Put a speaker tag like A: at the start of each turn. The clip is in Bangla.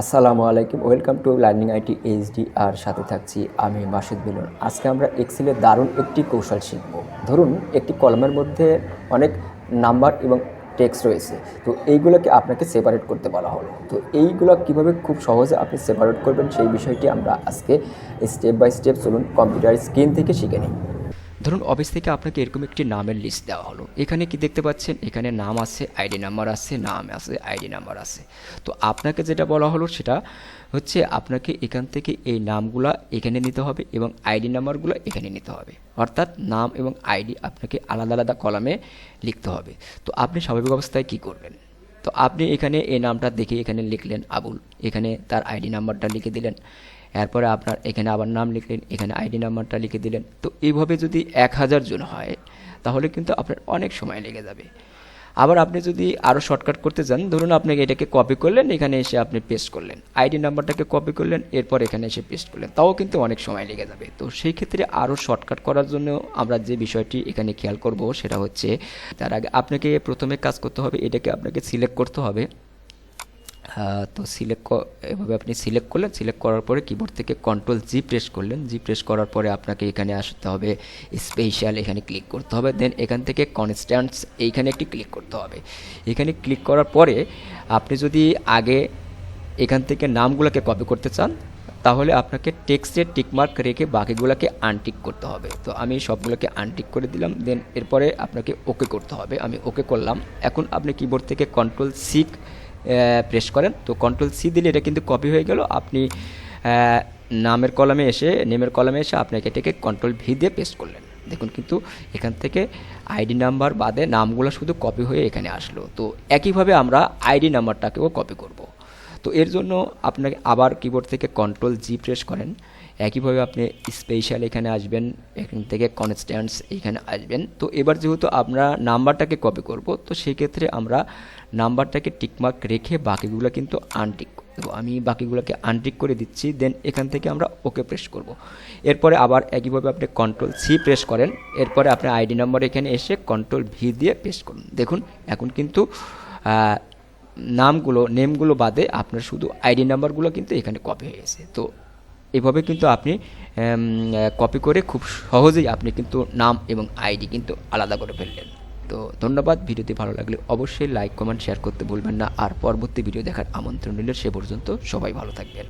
A: আসসালামু আলাইকুম, welcome to learning IT HD. আর সাথে থাকছি আমি মাসুদ মিলন। আজকে আমরা এক্সেলের দারুণ একটি কৌশল শিখব। ধরুন একটি কলমের মধ্যে অনেক নাম্বার এবং টেক্সট রয়েছে, তো এইগুলোকে আপনাকে সেপারেট করতে বলা হলো। তো এইগুলো কীভাবে খুব সহজে আপনি সেপারেট করবেন সেই বিষয়টি আমরা আজকে স্টেপ বাই স্টেপ চলুন কম্পিউটার স্ক্রিন থেকে শিখে নিই। ধরুন অফিস থেকে আপনাকে এরকম একটি নামের লিস্ট দেওয়া হলো। এখানে কি দেখতে পাচ্ছেন, এখানে নাম আছে, আইডি নাম্বার আছে, নাম আছে, আইডি নাম্বার আছে। তো আপনাকে যেটা বলা হলো সেটা হচ্ছে আপনাকে এখান থেকে এই নামগুলা এখানে নিতে হবে এবং আইডি নাম্বারগুলো এখানে নিতে হবে। অর্থাৎ নাম এবং আইডি আপনাকে আলাদা আলাদা কলামে লিখতে হবে। তো আপনি স্বাভাবিক অবস্থায় কি করবেন? তো আপনি এখানে এই নামটা দেখে এখানে লিখলেন আবুল, এখানে তার আইডি নাম্বারটা লিখে দিলেন, এরপরে আপনার এখানে আবার নাম লিখলেন, এখানে আইডি নাম্বারটা লিখে দিলেন। তো এইভাবে যদি 1000 জন হয় তাহলে কিন্তু আপনার অনেক সময় লেগে যাবে। আবার আপনি যদি আরও শর্টকাট করতে চান, ধরুন আপনি এটাকে কপি করলেন, এখানে এসে আপনি পেস্ট করলেন, আইডি নাম্বারটাকে কপি করলেন, এরপর এখানে এসে পেস্ট করলেন, তাও কিন্তু অনেক সময় লেগে যাবে। তো সেই ক্ষেত্রে আরও শর্টকাট করার জন্য আমরা যে বিষয়টি এখানে খেয়াল করব সেটা হচ্ছে, তার আগে আপনাকে প্রথমে কাজ করতে হবে, এটাকে আপনাকে সিলেক্ট করতে হবে। তো এভাবে আপনি সিলেক্ট করলেন, সিলেক্ট করার পরে কিবোর্ড থেকে কন্ট্রোল জি প্রেস করলেন, জি প্রেস করার পরে আপনাকে এখানে আসতে হবে, স্পেশাল এখানে ক্লিক করতে হবে, দেন এখান থেকে কনস্ট্যান্টস এইখানে একটি ক্লিক করতে হবে। এখানে ক্লিক করার পরে আপনি যদি আগে এখান থেকে নামগুলোকে কপি করতে চান তাহলে আপনাকে টেক্সটের টিকমার্ক রেখে বাকিগুলোকে আনটিক করতে হবে। তো আমি সবগুলোকে আনটিক করে দিলাম, দেন এরপরে আপনাকে ওকে করতে হবে। আমি ওকে করলাম। এখন আপনি কিবোর্ড থেকে কন্ট্রোল সি প্রেস করেন, তো কন্ট্রোল সি দিলে এটা কিন্তু কপি হয়ে গেল। আপনি নেমের কলামে এসে আপনাকে এটাকে কন্ট্রোল ভি দিয়ে পেস্ট করলেন। দেখুন কিন্তু এখান থেকে আইডি নাম্বার বাদে নামগুলো শুধু কপি হয়ে এখানে আসলো। তো একইভাবে আমরা আইডি নাম্বারটাকেও কপি করব। তো এর জন্য আপনাকে আবার কিবোর্ড থেকে কন্ট্রোল জি প্রেস করেন, একইভাবে আপনি স্পেশাল এখানে আসবেন, এখান থেকে কনস্ট্যান্টস এখানে আসবেন। তো এবার যেহেতু আমরা নাম্বারটাকে কপি করব, তো সেই ক্ষেত্রে আমরা নাম্বারটাকে টিকমার্ক রেখে বাকিগুলো কিন্তু আনটিক করব। আমি বাকিগুলোকে আনটিক করে দিচ্ছি, দেন এখান থেকে আমরা ওকে প্রেস করব। এরপরে আবার একইভাবে আপনি কন্ট্রোল সি প্রেস করেন, এরপরে আপনি আইডি নাম্বার এখানে এসে কন্ট্রোল ভি দিয়ে পেস্ট করুন। দেখুন এখন কিন্তু নেমগুলো বাদে আপনার শুধু আইডি নাম্বারগুলো কিন্তু এখানে কপি হয়ে গেছে। তো এভাবে কিন্তু আপনি কপি করে খুব সহজেই আপনি কিন্তু নাম এবং আইডি কিন্তু আলাদা করে ফেললেন। তো ধন্যবাদ। ভিডিওটি ভালো লাগলে অবশ্যই লাইক, কমেন্ট, শেয়ার করতে ভুলবেন না। আর পরবর্তী ভিডিও দেখার আমন্ত্রণ রইল। সে পর্যন্ত সবাই ভালো থাকবেন।